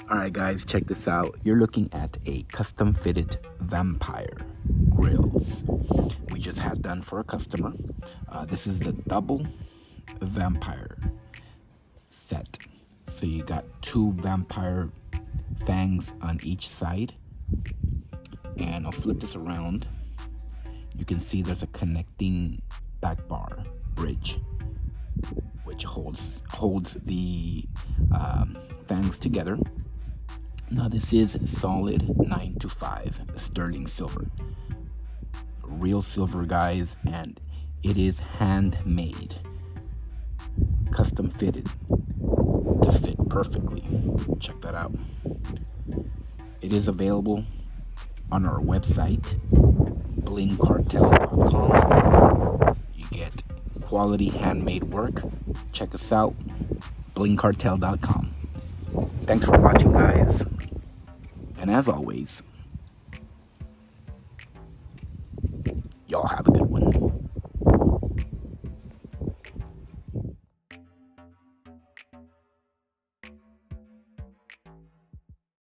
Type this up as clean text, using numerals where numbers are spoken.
Alright guys, check this out. You're looking at a custom fitted vampire grills. We just had done for a customer. This is the double vampire set. So you got two vampire fangs on each side. And I'll flip this around. You can see there's a connecting back bar bridge which holds the fangs together. Now this is solid 925 sterling silver, real silver guys, and it is handmade, custom fitted to fit perfectly. Check that out. It is available on our website blingcartel.com. You get quality handmade work. Check us out, blingcartel.com. Thanks for watching guys, and as always, y'all have a good one.